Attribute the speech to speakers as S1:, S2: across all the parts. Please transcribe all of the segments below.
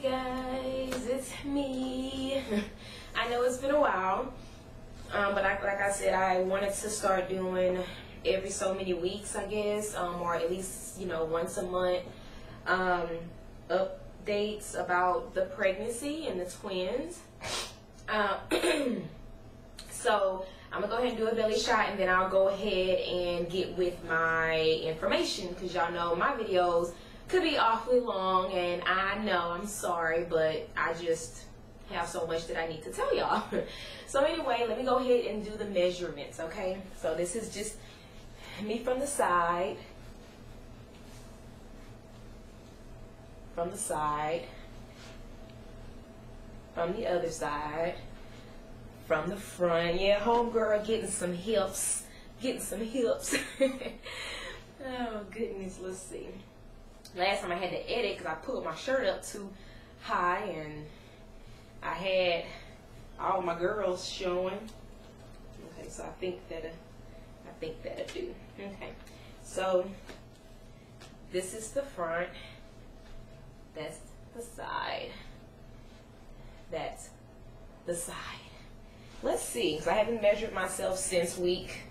S1: guys, it's me. I know it's been a while, but like I said, I wanted to start doing every so many weeks, I guess, or at least, you know, once a month, updates about the pregnancy and the twins. So I'm gonna go ahead and do a belly shot, and then I'll go ahead and get with my information, because y'all know my videos could be awfully long, and I know, I'm sorry, but I just have so much that I need to tell y'all. So anyway, let me go ahead and do the measurements, okay? So this is just me from the side, from the other side, from the front. Yeah, homegirl getting some hips, Oh goodness, let's see. Last time I had to edit because I pulled my shirt up too high and I had all my girls showing. Okay, so I think that'll do. Okay, so this is the front, that's the side, that's the side. Let's see, because I haven't measured myself since week,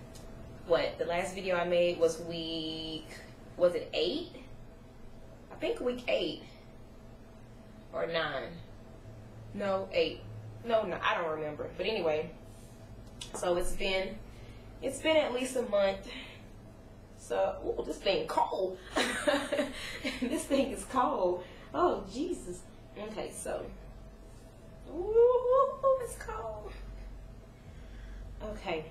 S1: what, the last video I made was week, was it 8? I think week 8 or 9. No, 8. No, I don't remember. But anyway, so it's been at least a month. So, ooh, this thing cold. This thing is cold. Oh Jesus. Okay, so, ooh, it's cold. Okay,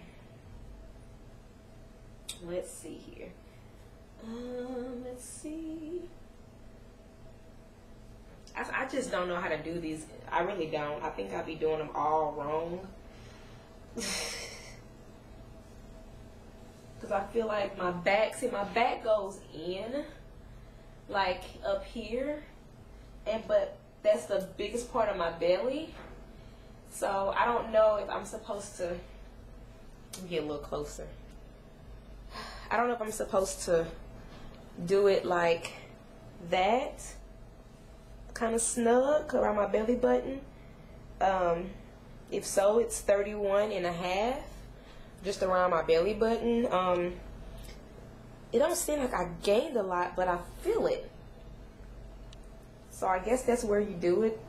S1: let's see here. Let's see. I just don't know how to do these. I really don't. I think I'll be doing them all wrong. Because I feel like my back, see, my back goes in, like up here, but that's the biggest part of my belly. So I don't know if I'm supposed to, let me get a little closer. I don't know if I'm supposed to do it like that, kind of snug around my belly button. If so, it's 31.5, just around my belly button. It don't seem like I gained a lot, but I feel it. So I guess that's where you do it.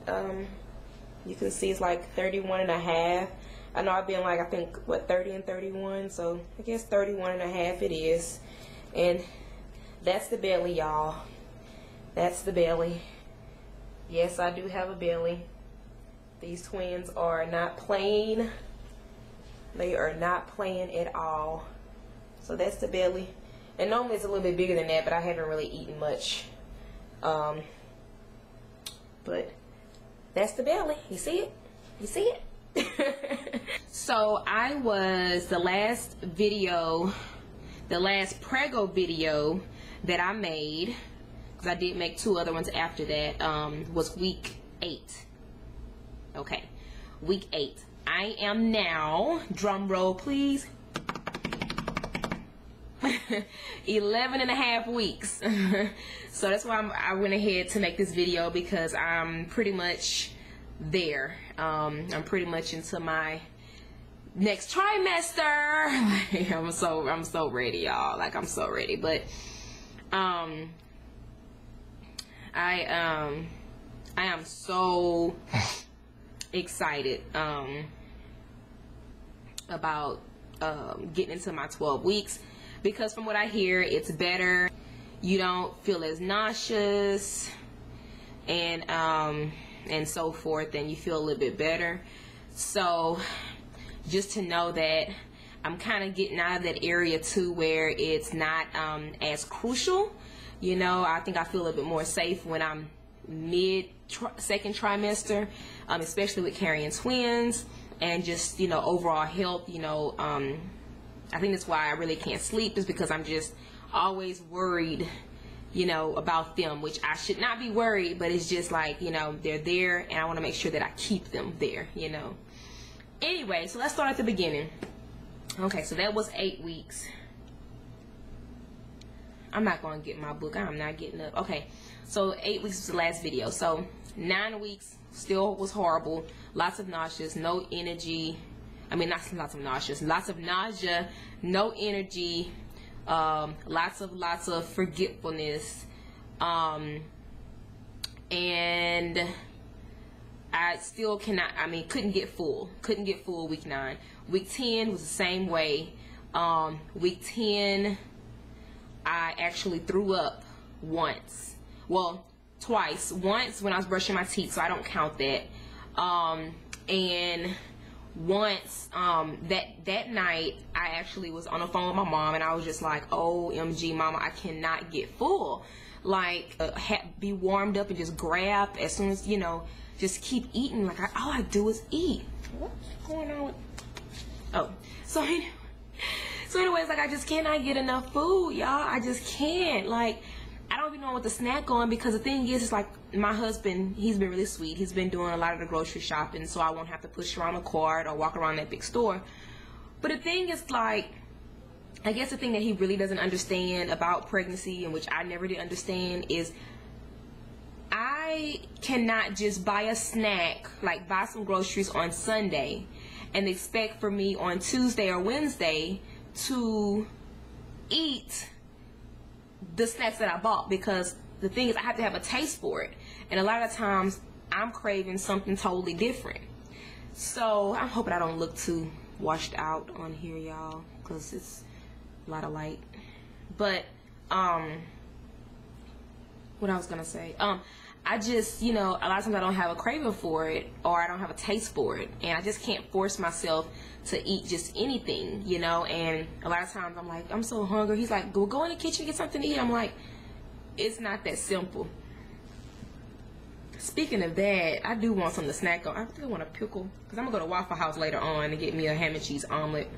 S1: You can see it's like 31.5. I know I've been like, I think, what, 30 and 31, so I guess 31.5 it is. And that's the belly, y'all. That's the belly. Yes, I do have a belly. These twins are not playing. They are not playing at all. So that's the belly. And normally it's a little bit bigger than that, but I haven't really eaten much. But that's the belly. You see it? You see it? So I was, the last video, the last Preggo video that I made, because I did make 2 other ones after that, was week 8. Okay, week 8. I am now, drum roll please, 11.5 weeks. So that's why I went ahead to make this video, because I'm pretty much there. I'm pretty much into my next trimester. I'm so ready, y'all. Like, I'm so ready. But I am so excited about getting into my 12 weeks, because from what I hear, it's better. You don't feel as nauseous and so forth, and you feel a little bit better. So just to know that I'm kind of getting out of that area too, where it's not as crucial, you know. I think I feel a little bit more safe when I'm second trimester, especially with carrying twins, and just, you know, overall health, you know. I think that's why I really can't sleep, is because I'm just always worried, you know, about them, which I should not be worried, but it's just like, you know, they're there, and I want to make sure that I keep them there, you know. Anyway, so let's start at the beginning. Okay, so that was 8 weeks. I'm not going to get my book. I'm not getting up. Okay, so 8 weeks was the last video. So 9 weeks still was horrible. Lots of nauseous, no energy. I mean, not lots of nauseous, lots of nausea, no energy, lots of forgetfulness, and I still couldn't get full week 9. Week 10 was the same way. Week 10, I actually threw up once. Well, twice. Once when I was brushing my teeth, so I don't count that. And once, that night, I actually was on the phone with my mom, and I was just like, OMG, mama, I cannot get full. Like, be warmed up and just grab as soon as, you know, just keep eating. Like, all I do is eat. What's going on with... Oh, so anyways, like, I just cannot get enough food, y'all. I just can't. Like, I don't even know what to snack on, because the thing is, it's like, my husband, he's been really sweet. He's been doing a lot of the grocery shopping, so I won't have to push around a cart or walk around that big store. But the thing is, like, I guess the thing that he really doesn't understand about pregnancy, and which I never did understand, is I cannot just buy a snack, like buy some groceries on Sunday, and expect for me on Tuesday or Wednesday to eat the snacks that I bought, because the thing is, I have to have a taste for it, and a lot of times I'm craving something totally different. So I'm hoping I don't look too washed out on here, y'all, because it's a lot of light. But what I was gonna say, I just, you know, a lot of times I don't have a craving for it, or I don't have a taste for it, and I just can't force myself to eat just anything, you know. And a lot of times I'm like, I'm so hungry. He's like, go in the kitchen, get something to eat. I'm like, it's not that simple. Speaking of that, I do want something to snack on. I think I want a pickle, because I'm gonna go to Waffle House later on and get me a ham and cheese omelet.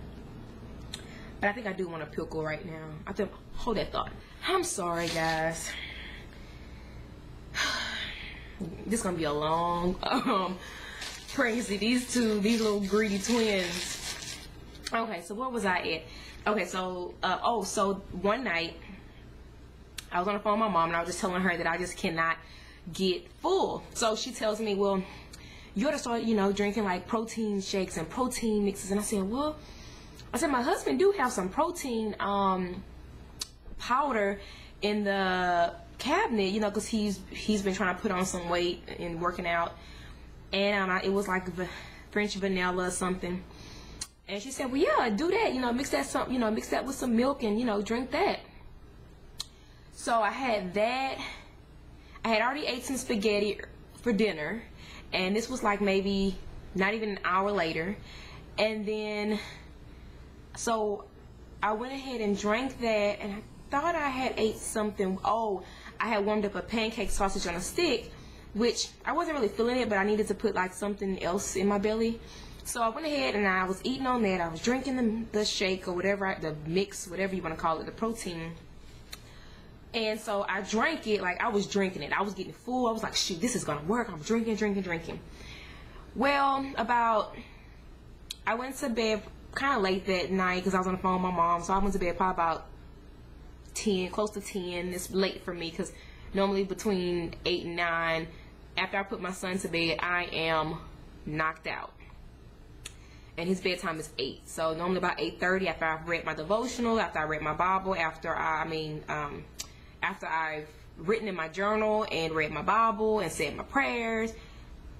S1: But I think I do want a pickle right now. I have to hold that thought. I'm sorry, guys. This is gonna be a long pregnancy. These little greedy twins. Okay, so where was I at? Okay, so so one night I was on the phone with my mom, and I was just telling her that I just cannot get full. So she tells me, well, you ought to start, you know, drinking like protein shakes and protein mixes. And I said, well, my husband do have some protein powder in the cabinet, you know, because he's been trying to put on some weight and working out, and it was like French vanilla or something. And she said, well, yeah, do that, you know, mix that with some milk, and, you know, drink that. So I had that. I had already ate some spaghetti for dinner, and this was like maybe not even an hour later. And then so I went ahead and drank that, and I thought I had ate something. I had warmed up a pancake sausage on a stick, which I wasn't really feeling it, but I needed to put like something else in my belly. So I went ahead and I was eating on that. I was drinking the shake or whatever, the mix, whatever you want to call it, the protein. And so I drank it, like I was drinking it. I was getting full. I was like, shoot, this is going to work. I'm drinking. Well, I went to bed kind of late that night because I was on the phone with my mom. So I went to bed probably about 10, close to 10. It's late for me because normally between 8 and 9, after I put my son to bed, I am knocked out. And his bedtime is 8. So normally about 8:30, after I've read my devotional, after I read my Bible, after I've written in my journal and read my Bible and said my prayers,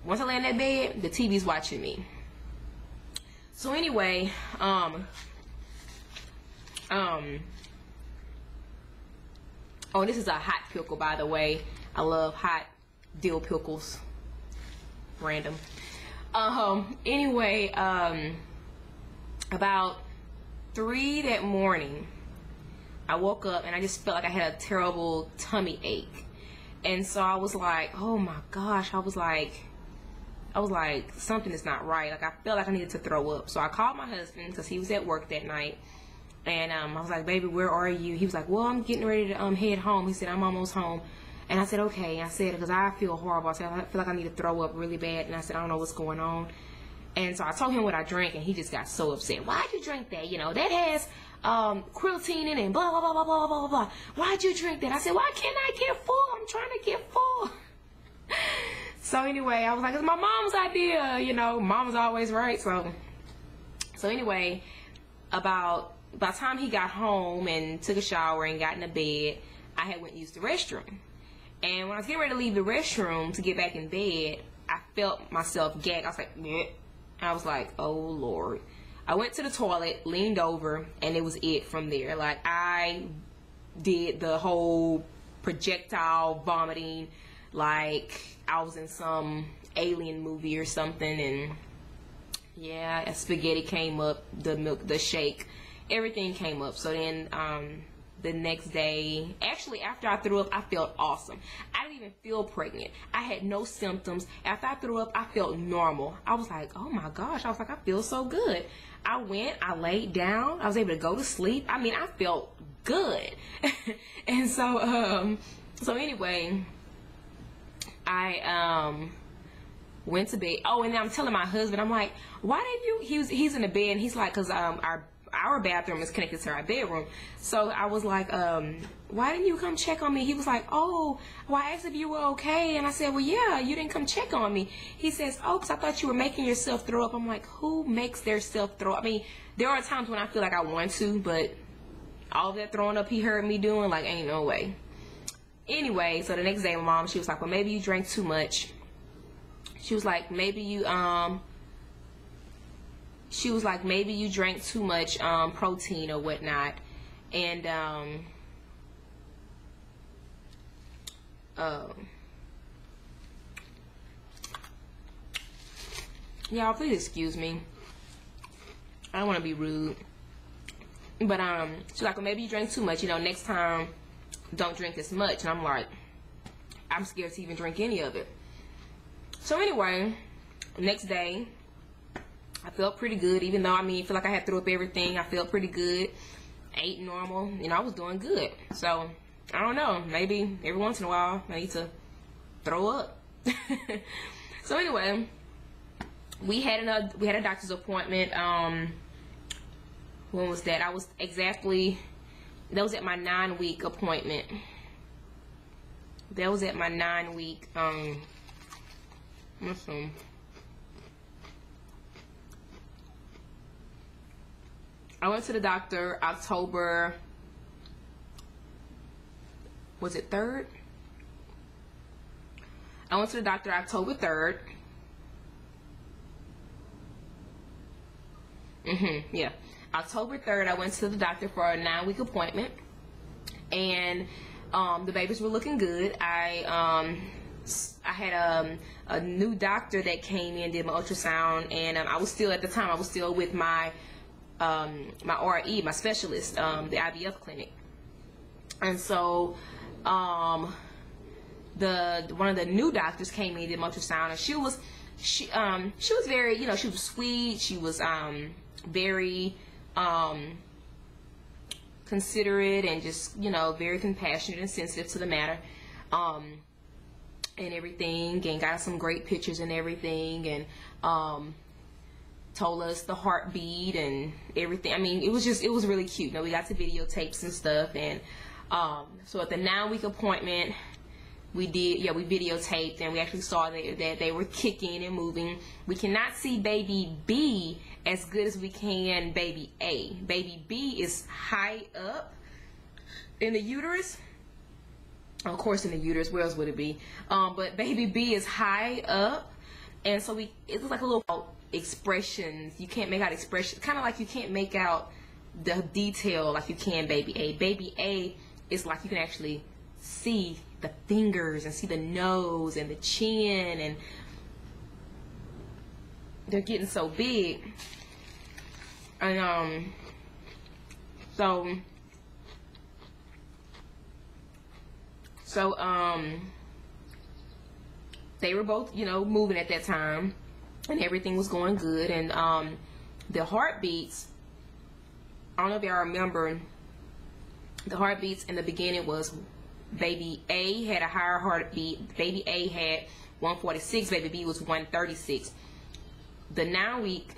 S1: once I lay in that bed, the TV's watching me. So anyway, oh, this is a hot pickle, by the way. I love hot dill pickles. Random. Anyway, about 3 that morning, I woke up and I just felt like I had a terrible tummy ache. And so I was like, oh my gosh, I was like, something is not right. Like, I felt like I needed to throw up. So I called my husband because he was at work that night. And I was like, baby, where are you? He was like, well, I'm getting ready to head home. He said, I'm almost home. And I said, okay. I said, because I feel horrible. I said, I feel like I need to throw up really bad. And I said, I don't know what's going on. And so I told him what I drank, and he just got so upset. Why'd you drink that? You know, that has creatine in it, blah, blah, blah, blah, blah, blah, blah. Why'd you drink that? I said, why can't I get full? I'm trying to get full. So anyway, I was like, it's my mom's idea, you know, mom's always right. So anyway, about by the time he got home and took a shower and got in the bed, I had went and used the restroom. And when I was getting ready to leave the restroom to get back in bed, I felt myself gag. I was like, bleh. I was like, oh Lord. I went to the toilet, leaned over, and it was it from there. Like, I did the whole projectile vomiting like I was in some alien movie or something. And yeah, spaghetti came up, the milk, the shake, everything came up. So then the next day, actually after I threw up, I felt awesome. I didn't even feel pregnant. I had no symptoms. After I threw up, I felt normal. I was like, oh my gosh. I was like, I feel so good. I went, I laid down, I was able to go to sleep. I mean, I felt good. And so anyway, I went to bed. Oh, and then I'm telling my husband, I'm like, why did you, he's in the bed, and he's like, because our bathroom is connected to our bedroom. So I was like, why didn't you come check on me? He was like, oh, well, I asked if you were okay. And I said, well, yeah, you didn't come check on me. He says, oh, because I thought you were making yourself throw up. I'm like, who makes their self throw up? I mean, there are times when I feel like I want to, but all that throwing up he heard me doing, like, ain't no way. Anyway, so the next day, my mom, she was like, well, maybe you drank too much. She was like, maybe you drank too much protein or whatnot. And y'all, please excuse me, I don't want to be rude, but she's like, well, maybe you drank too much, you know, next time don't drink as much. And I'm like, I'm scared to even drink any of it. So anyway, next day I felt pretty good, even though, I mean, I feel like I had threw up everything. I felt pretty good, ate normal, you know, I was doing good. So I don't know, maybe every once in a while I need to throw up. So anyway, we had a doctor's appointment. When was that? That was at my 9-week appointment. That was at my 9-week listen. I went to the doctor October, was it 3rd? I went to the doctor October 3rd. Yeah. October 3rd, I went to the doctor for a 9-week appointment, and the babies were looking good. I had a new doctor that came in, did my ultrasound, and I was still, at the time, I was still with my my RE, my specialist, the IVF clinic. And so one of the new doctors came in, did my ultrasound, and she was very, you know, she was sweet. She was very considerate and just, you know, very compassionate and sensitive to the matter, and everything, and got some great pictures and everything, and told us the heartbeat and everything. I mean, it was really cute. You know, we got to videotapes and stuff, and so at the 9-week appointment, we videotaped, and we actually saw that they were kicking and moving. We cannot see baby B as good as we can baby A. Baby B is high up in the uterus. Of course, in the uterus, where else would it be? But baby B is high up, and so it was like a little expressions. You can't make out expressions, kind of like you can't make out the detail like you can baby A. Baby A is like you can actually see the fingers and see the nose and the chin, and they're getting so big. And so they were both, you know, moving at that time, and everything was going good. And the heartbeats, I don't know if y'all remember, the heartbeats in the beginning was baby A had a higher heartbeat. Baby A had 146, baby B was 136. The 9-week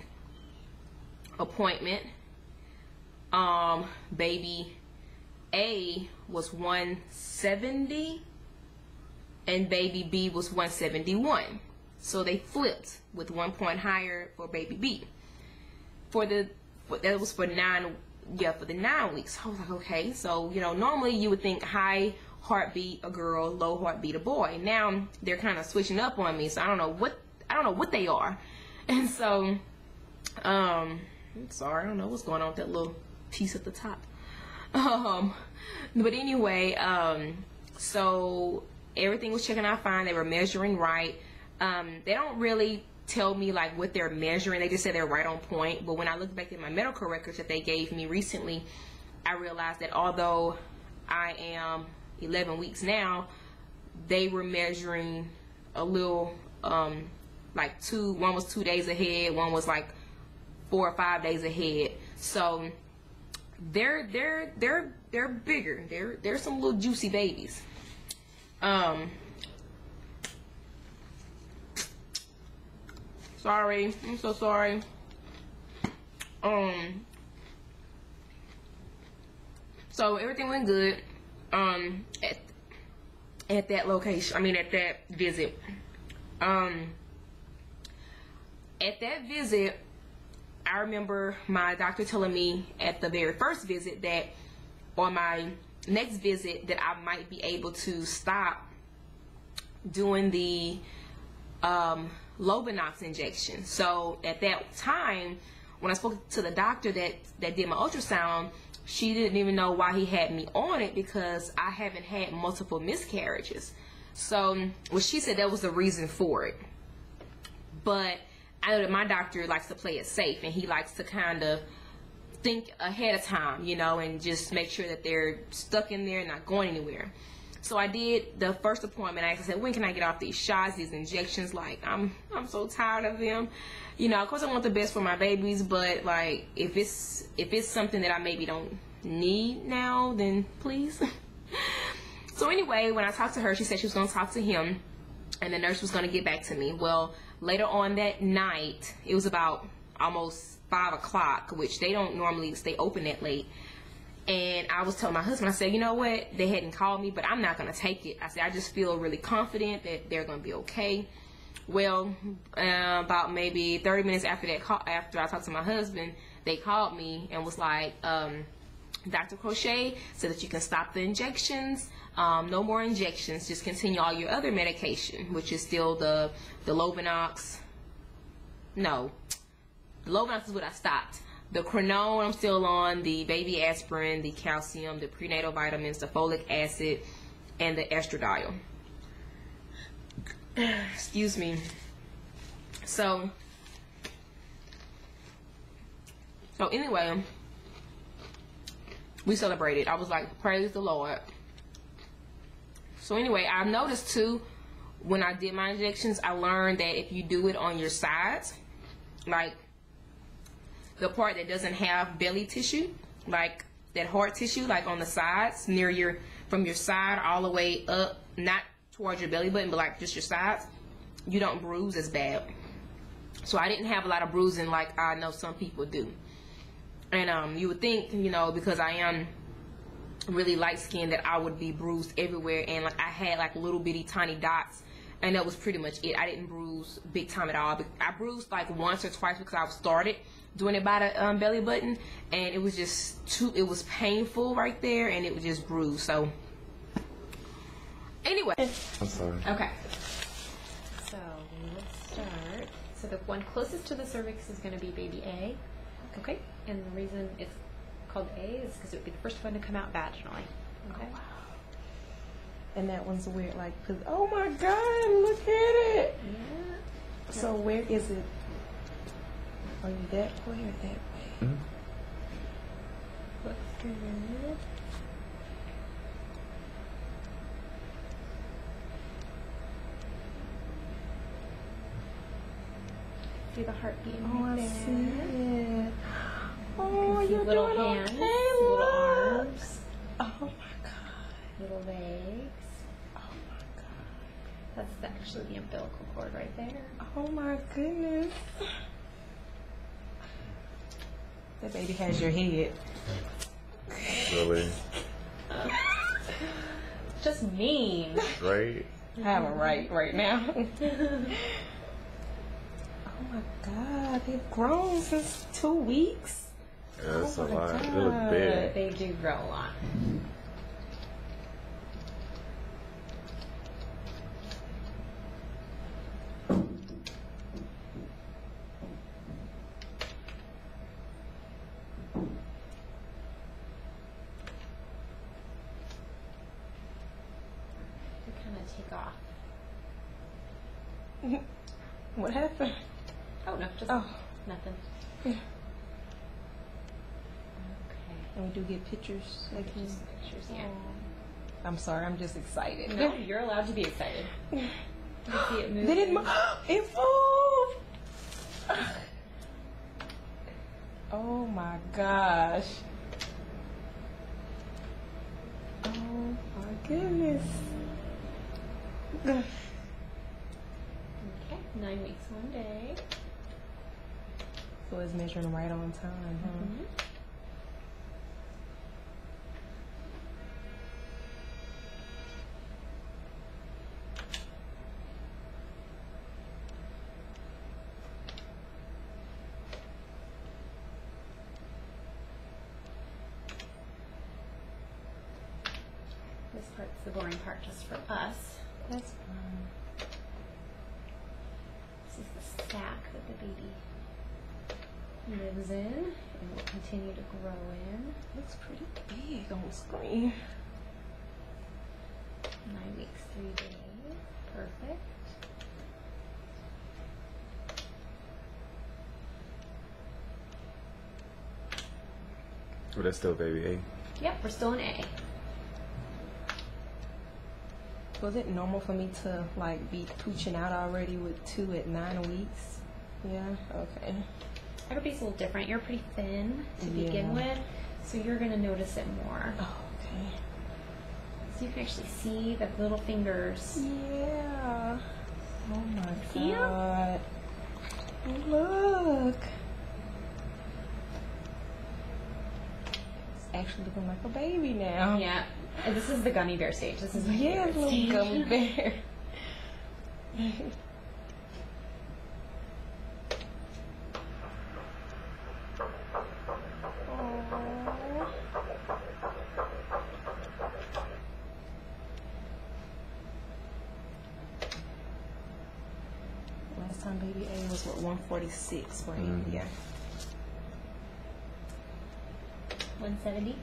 S1: appointment, baby A was 170, and baby B was 171. So they flipped with 1 point higher for baby B. That was for the 9 weeks. I was like, okay, so you know, normally you would think high heartbeat a girl, low heartbeat a boy. Now they're kind of switching up on me, so I don't know what they are. And so I'm sorry, I don't know what's going on with that little piece at the top. But anyway, so everything was checking out fine. They were measuring right. They don't really tell me like what they're measuring. They just say they're right on point. But when I look back at my medical records that they gave me recently, I realized that although I am 11 weeks now, they were measuring a little, like one was 2 days ahead, one was like 4 or 5 days ahead. So they're bigger. They're some little juicy babies. Sorry, I'm so sorry. So everything went good at that location. I mean, at that visit. At that visit, I remember my doctor telling me at the very first visit that on my next visit that I might be able to stop doing the Lovenox injection. So at that time, when I spoke to the doctor that did my ultrasound, she didn't even know why he had me on it, because I haven't had multiple miscarriages. So well, she said that was the reason for it. But I know that my doctor likes to play it safe, and he likes to kind of think ahead of time, you know, and just make sure that they're stuck in there and not going anywhere. So I did the first appointment. I said, when can I get off these shots, these injections? Like, I'm so tired of them. You know, of course I want the best for my babies, but like if it's something that I maybe don't need now, then please. So anyway, when I talked to her, she said she was going to talk to him and the nurse was going to get back to me. Well, later on that night, it was about almost 5 o'clock, which they don't normally stay open that late. And I was telling my husband, I said, you know what, they hadn't called me, but I'm not going to take it. I said, I just feel really confident that they're going to be okay. Well, about maybe 30 minutes after that call, after I talked to my husband, they called me and was like, Dr. Crochet said that you can stop the injections, no more injections, just continue all your other medication, which is still the Lovenox. No, the Lovenox is what I stopped. The Crenone I'm still on, the baby aspirin, the calcium, the prenatal vitamins, the folic acid, and the estradiol. Excuse me. So anyway, we celebrated. I was like, praise the Lord. So anyway, I've noticed too, when I did my injections, I learned that if you do it on your sides, like the part that doesn't have belly tissue, like that hard tissue, like on the sides, near from your side all the way up, not towards your belly button, but like just your sides, you don't bruise as bad. So I didn't have a lot of bruising like I know some people do. And you would think, you know, because I am really light skinned, that I would be bruised everywhere, and like I had like little bitty tiny dots, and that was pretty much it. I didn't bruise big time at all. I bruised like once or twice because I started doing it by the belly button, and it was just it was painful right there, and it was just bruised. So anyway,
S2: I'm sorry.
S3: Okay, so let's start. So the one closest to the cervix is going to be baby A. Okay, and the reason it's called A is because it would be the first one to come out vaginally. Okay.
S1: Oh, wow. And that one's weird, like, cause, oh my God, look at it.
S3: Yeah.
S1: So where is it? Are you that way or that way?
S2: Mm-hmm.
S3: Looks good. See the heartbeat right there.
S1: See it. Oh,
S3: You can see
S1: you're
S3: little
S1: doing
S3: hands,
S1: okay,
S3: little
S1: look.
S3: arms,
S1: Oh my God.
S3: little legs.
S1: Oh my God.
S3: That's actually the umbilical cord right there.
S1: Oh my goodness. That baby has your head.
S2: Really?
S3: Just mean.
S2: Right? I have a right now. Oh my God, they've grown since 2 weeks.
S4: Yeah, that's
S2: Oh
S4: a
S2: my
S4: lot. It
S2: God.
S4: look big.
S3: They do grow a lot. They kind of take off.
S2: What happened?
S3: Oh no, just
S2: Oh,
S3: nothing.
S2: yeah.
S3: Okay.
S2: And we do get pictures like this.
S3: Just pictures, yeah.
S2: I'm sorry, I'm just excited.
S3: No, you're allowed to be excited. You can see it move.
S2: Did it move? It moved! Oh my gosh. Oh my goodness.
S3: Okay, 9 weeks, 1 day.
S2: So it's measuring right on time, huh?
S3: Mm-hmm. This part's the boring part just for us.
S2: That's fine.
S3: This is the sack that the baby lives in and will continue to grow in.
S2: Looks pretty big on the screen.
S3: 9 weeks, 3 days. Perfect.
S4: Oh, that's still baby A.
S3: Yep, we're still in A.
S2: Was it normal for me to like be pooching out already with 2 at 9 weeks? Yeah, okay.
S3: Everybody's a little different. You're pretty thin to begin
S2: Yeah.
S3: with, so you're going to notice it more.
S2: Oh, okay.
S3: So you can actually see the little fingers.
S2: Yeah. Oh my
S3: See 'em?
S2: God. Look. It's actually looking like a baby now.
S3: Yeah, and this is the gummy bear stage. This is my
S2: Yeah,
S3: favorite
S2: little
S3: stage.
S2: gummy bear. Last time baby A was what, 146, right?
S4: Mhm.
S2: Yeah.
S3: 170.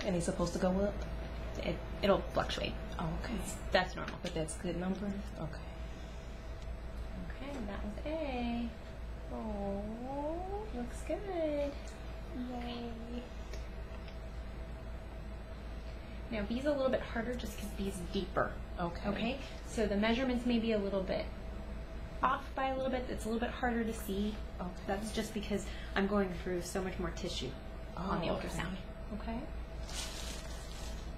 S2: And it's supposed to go up?
S3: It'll fluctuate.
S2: Oh, okay.
S3: That's normal.
S2: But that's a good number? Okay.
S3: Okay, that was A.
S2: Oh,
S3: Looks good.
S2: yay.
S3: Now B's a little bit harder just because B's deeper.
S2: Okay.
S3: Okay, so the measurements may be a little bit off by a little bit. It's a little bit harder to see.
S2: Okay.
S3: That's just because I'm going through so much more tissue on the
S2: Oh, okay.
S3: ultrasound. Okay.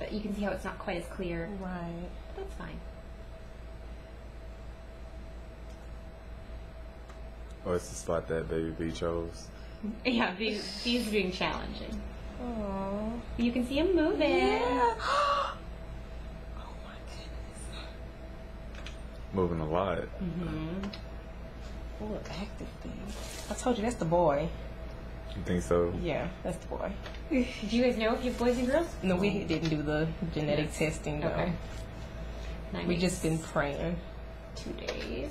S3: But you can see how it's not quite as clear.
S2: Right.
S3: That's fine.
S4: Oh, it's the spot that baby B chose.
S3: Yeah, B's being challenging.
S2: Oh.
S3: You can see him moving.
S2: Yeah. Oh my goodness.
S4: Moving a lot.
S3: Mm-hmm.
S2: Oh, active thing. I told you that's the boy.
S4: You think so?
S2: Yeah, that's the boy.
S3: Do you guys know if you have boys and girls?
S2: No, we didn't do the genetic testing though.
S3: Okay. 9
S2: We
S3: weeks,
S2: just been praying.
S3: 2 days.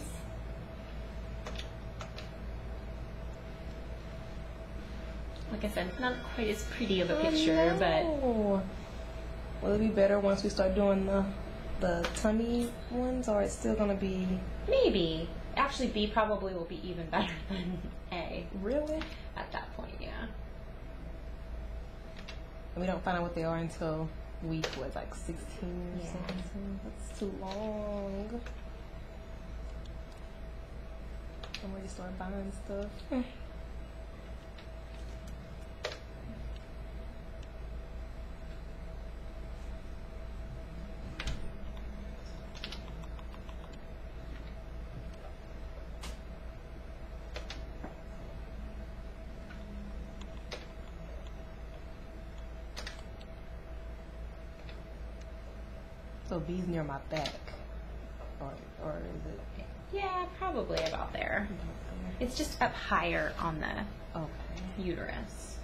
S3: Like I said, not quite as pretty of a picture, but
S2: will it be better once we start doing the tummy ones, or it's still gonna be
S3: maybe. Actually, B probably will be even better than A
S2: really?
S3: at that point, yeah.
S2: And we don't find out what they are until week what, like 16 or
S3: Yeah.
S2: something. That's too long. I'm ready to start buying stuff. So B's near my back. part, or is it
S3: Yeah, probably about there.
S2: about there?
S3: It's just up higher on the
S2: Okay.
S3: uterus.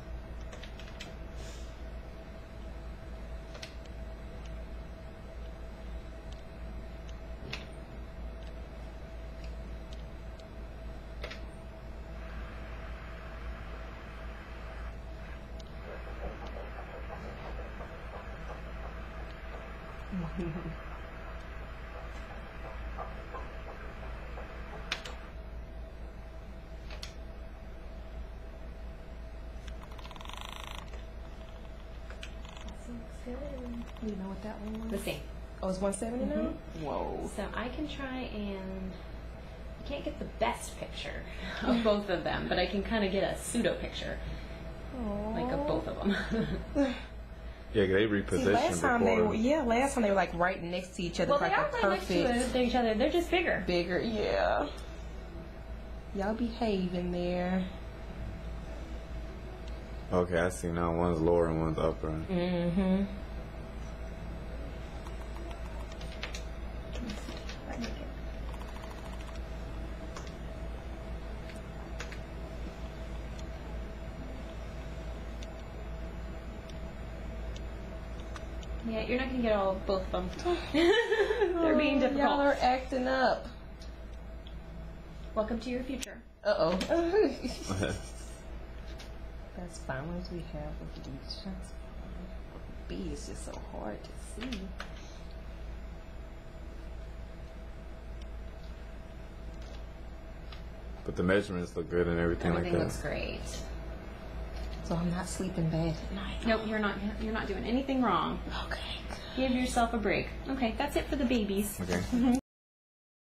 S2: Do you know what that one was?
S3: The same.
S2: Oh, it's 170 now? Whoa.
S3: So I can try and I can't get the best picture of both of them, but I can kind of get a pseudo picture, like of both of them.
S4: Yeah, they
S2: See,
S4: repositioned
S2: last time they
S4: before.
S2: were, last time they were like right next to each other,
S3: Well,
S2: like
S3: they are
S2: a
S3: right next
S2: perfect,
S3: to each other. They're just bigger.
S2: bigger, yeah. Y'all behaving there.
S4: Okay, I see now. One's lower and one's upper.
S2: Mm-hmm.
S3: Yeah, you're not gonna get all both of them. They're being difficult.
S2: Y'all are acting up.
S3: Welcome to your future.
S2: Uh-oh. That's fine. What do we have with each? That's fine. B is just so hard to see.
S4: But the measurements look good and everything,
S3: Everything
S4: like
S3: looks
S4: that.
S3: great.
S2: So I'm not sleeping bad at night.
S3: Nope, you're not. You're not doing anything wrong.
S2: Okay.
S3: Give yourself a break. Okay, that's it for the babies.
S4: Okay.